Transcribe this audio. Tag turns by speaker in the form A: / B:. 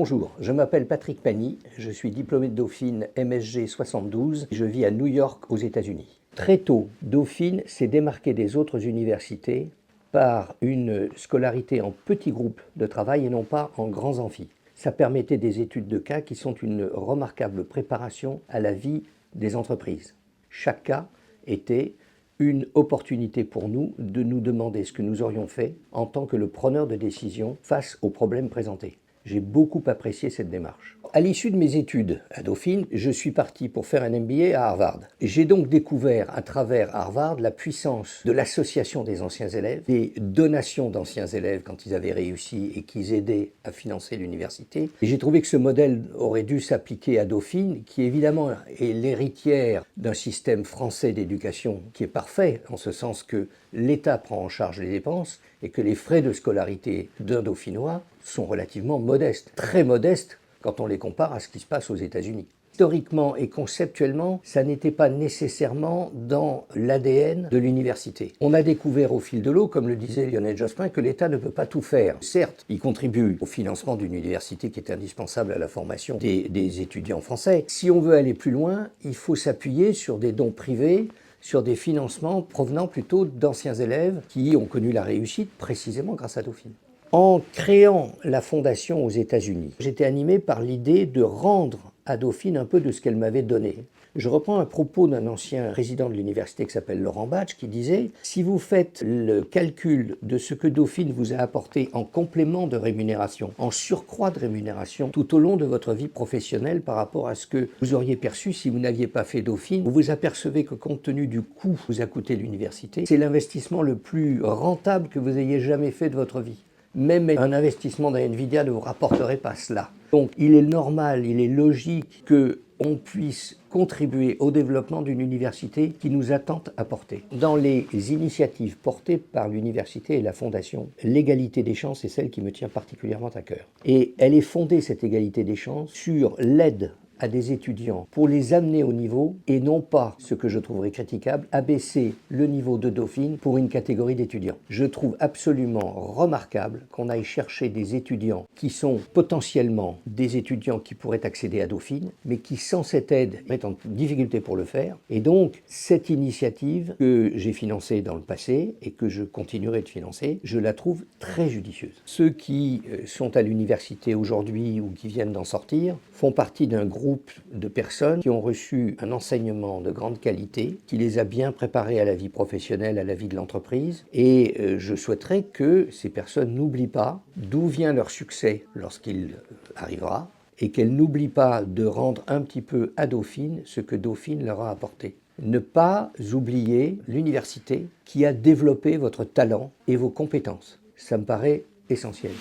A: Bonjour, je m'appelle Patrick Pagny, je suis diplômé de Dauphine MSG 72, je vis à New York aux États-Unis. Très tôt, Dauphine s'est démarqué des autres universités par une scolarité en petits groupes de travail et non pas en grands amphis. Ça permettait des études de cas qui sont une remarquable préparation à la vie des entreprises. Chaque cas était une opportunité pour nous de nous demander ce que nous aurions fait en tant que le preneur de décision face aux problèmes présentés. J'ai beaucoup apprécié cette démarche. À l'issue de mes études à Dauphine, je suis parti pour faire un MBA à Harvard. J'ai donc découvert à travers Harvard la puissance de l'association des anciens élèves, des donations d'anciens élèves quand ils avaient réussi et qu'ils aidaient à financer l'université. Et j'ai trouvé que ce modèle aurait dû s'appliquer à Dauphine, qui évidemment est l'héritière d'un système français d'éducation qui est parfait, en ce sens que l'État prend en charge les dépenses et que les frais de scolarité d'un Dauphinois sont relativement modestes, très modestes quand on les compare à ce qui se passe aux États-Unis. Historiquement et conceptuellement, ça n'était pas nécessairement dans l'ADN de l'université. On a découvert au fil de l'eau, comme le disait Lionel Jospin, que l'État ne peut pas tout faire. Certes, il contribue au financement d'une université qui est indispensable à la formation des étudiants français. Si on veut aller plus loin, il faut s'appuyer sur des dons privés, sur des financements provenant plutôt d'anciens élèves qui ont connu la réussite précisément grâce à Dauphine. En créant la fondation aux États-Unis, j'étais animé par l'idée de rendre à Dauphine un peu de ce qu'elle m'avait donné. Je reprends un propos d'un ancien président de l'université qui s'appelle Laurent Batch qui disait « Si vous faites le calcul de ce que Dauphine vous a apporté en complément de rémunération, en surcroît de rémunération, tout au long de votre vie professionnelle par rapport à ce que vous auriez perçu si vous n'aviez pas fait Dauphine, vous vous apercevez que compte tenu du coût que vous a coûté l'université, c'est l'investissement le plus rentable que vous ayez jamais fait de votre vie. Même un investissement dans Nvidia ne vous rapporterait pas cela. Donc il est normal, il est logique qu'on puisse contribuer au développement d'une université qui nous a tant apporté. Dans les initiatives portées par l'université et la fondation, l'égalité des chances est celle qui me tient particulièrement à cœur. Et elle est fondée, cette égalité des chances, sur l'aide à des étudiants pour les amener au niveau et non pas, ce que je trouverais critiquable, abaisser le niveau de Dauphine pour une catégorie d'étudiants. Je trouve absolument remarquable qu'on aille chercher des étudiants qui sont potentiellement des étudiants qui pourraient accéder à Dauphine, mais qui sans cette aide mettent en difficulté pour le faire. Et donc, cette initiative que j'ai financée dans le passé et que je continuerai de financer, je la trouve très judicieuse. Ceux qui sont à l'université aujourd'hui ou qui viennent d'en sortir font partie d'un groupe de personnes qui ont reçu un enseignement de grande qualité, qui les a bien préparés à la vie professionnelle, à la vie de l'entreprise. Et je souhaiterais que ces personnes n'oublient pas d'où vient leur succès lorsqu'il arrivera, et qu'elles n'oublient pas de rendre un petit peu à Dauphine ce que Dauphine leur a apporté. Ne pas oublier l'université qui a développé votre talent et vos compétences. Ça me paraît essentiel.